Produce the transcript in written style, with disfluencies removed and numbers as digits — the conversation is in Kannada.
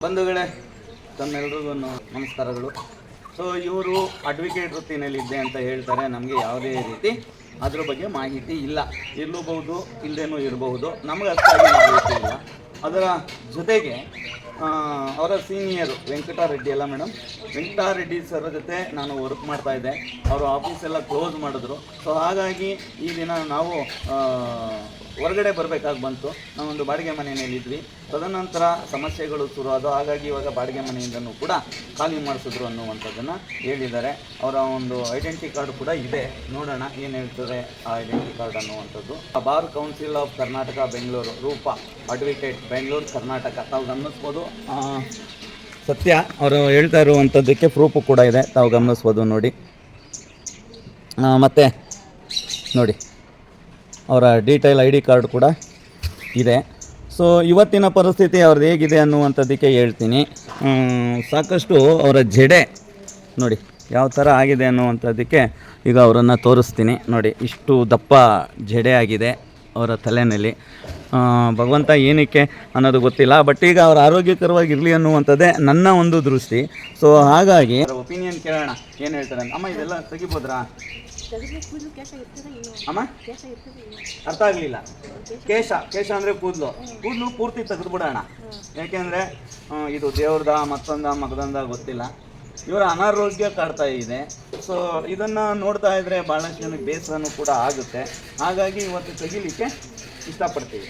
ಬಂಧುಗಳೇ, ತಮ್ಮೆಲ್ಲರಿಗೂ ನಮಸ್ಕಾರಗಳು. ಸೊ ಇವರು ಅಡ್ವೊಕೇಟ್ ವೃತ್ತಿನಲ್ಲಿದ್ದೆ ಅಂತ ಹೇಳ್ತಾರೆ. ನಮಗೆ ಯಾವುದೇ ರೀತಿ ಅದ್ರ ಬಗ್ಗೆ ಮಾಹಿತಿ ಇಲ್ಲ. ಇರಲೂಬಹುದು, ಇಲ್ಲದೇನೂ ಇರಬಹುದು, ನಮಗೆ ಅಷ್ಟಾಗಿ ಮಾಹಿತಿ ಇಲ್ಲ. ಅದರ ಜೊತೆಗೆ ಅವರ ಸೀನಿಯರು ವೆಂಕಟರೆಡ್ಡಿ ಅಲ್ಲ ಮೇಡಮ್, ವೆಂಕಟರೆಡ್ಡಿ ಸರ್ ಜೊತೆ ನಾನು ವರ್ಕ್ ಮಾಡ್ತಾಯಿದ್ದೆ. ಅವರು ಆಫೀಸೆಲ್ಲ ಕ್ಲೋಸ್ ಮಾಡಿದ್ರು. ಸೊ ಹಾಗಾಗಿ ಈ ದಿನ ನಾವು ಹೊರಗಡೆ ಬರಬೇಕಾಗಿ ಬಂತು. ನಾವೊಂದು ಬಾಡಿಗೆ ಮನೆಯಲ್ಲಿದ್ವಿ. ತದನಂತರ ಸಮಸ್ಯೆಗಳು ಶುರು ಆದವು. ಹಾಗಾಗಿ ಇವಾಗ ಬಾಡಿಗೆ ಮನೆಯಿಂದನೂ ಕೂಡ ಖಾಲಿ ಮಾಡಿಸಿದ್ರು ಅನ್ನುವಂಥದ್ದನ್ನು ಹೇಳಿದ್ದಾರೆ. ಅವರ ಒಂದು ಐಡೆಂಟಿ ಕಾರ್ಡ್ ಕೂಡ ಇದೆ. ನೋಡೋಣ ಏನು ಹೇಳ್ತಾರೆ ಆ ಐಡೆಂಟಿ ಕಾರ್ಡ್ ಅನ್ನುವಂಥದ್ದು. Bar council of Karnataka Bengaluru, Roopa advocate Bengaluru Karnataka. ತಾವು ಗಮನಿಸ್ಬೋದು. ಸತ್ಯ ಅವರು ಹೇಳ್ತಾ ಇರುವಂಥದ್ದಕ್ಕೆ ಪ್ರೂಫು ಕೂಡ ಇದೆ, ತಾವು ಗಮನಿಸ್ಬೋದು ನೋಡಿ. ಮತ್ತು ನೋಡಿ ಅವರ ಡೀಟೇಲ್ ಐ ಡಿ ಕಾರ್ಡ್ ಕೂಡ ಇದೆ. ಸೊ ಇವತ್ತಿನ ಪರಿಸ್ಥಿತಿ ಅವ್ರದ್ದು ಹೇಗಿದೆ ಅನ್ನುವಂಥದ್ದಕ್ಕೆ ಹೇಳ್ತೀನಿ. ಸಾಕಷ್ಟು ಅವರ ಜಡೆ ನೋಡಿ ಯಾವ ಥರ ಆಗಿದೆ ಅನ್ನುವಂಥದ್ದಕ್ಕೆ ಈಗ ಅವರನ್ನು ತೋರಿಸ್ತೀನಿ. ನೋಡಿ, ಇಷ್ಟು ದಪ್ಪ ಜಡೆ ಆಗಿದೆ ಅವರ ತಲೆಯಲ್ಲಿ. ಭಗವಂತ ಏನಕ್ಕೆ ಅನ್ನೋದು ಗೊತ್ತಿಲ್ಲ, ಬಟ್ ಈಗ ಅವ್ರ ಆರೋಗ್ಯಕರವಾಗಿರಲಿ ಅನ್ನುವಂಥದ್ದೇ ನನ್ನ ಒಂದು ದೃಷ್ಟಿ. ಸೊ ಹಾಗಾಗಿ ಒಪಿನಿಯನ್ ಕೇಳೋಣ, ಏನು ಹೇಳ್ತಾರೆ. ಅಮ್ಮ ಇದೆಲ್ಲ ತೆಗಿಬೋದ್ರಾ ಅಮ್ಮ? ಅರ್ಥ ಆಗಲಿಲ್ಲ. ಕೇಶ ಅಂದರೆ ಕೂದಲು ಪೂರ್ತಿ ತೆಗೆದುಬಿಡೋಣ. ಯಾಕೆಂದರೆ ಇದು ದೇವ್ರದ ಮಗದಂದ ಗೊತ್ತಿಲ್ಲ. ಇವರ ಅನಾರೋಗ್ಯ ಕಾಡ್ತಾ ಇದೆ. ಸೊ ಇದನ್ನು ನೋಡ್ತಾ ಇದ್ದರೆ ಭಾಳಷ್ಟು ಜನಕ್ಕೆ ಬೇಸರನೂ ಕೂಡ ಆಗುತ್ತೆ. ಹಾಗಾಗಿ ಇವತ್ತು ತೆಗಿಲಿಕ್ಕೆ ಇಷ್ಟಪಡ್ತೀವಿ.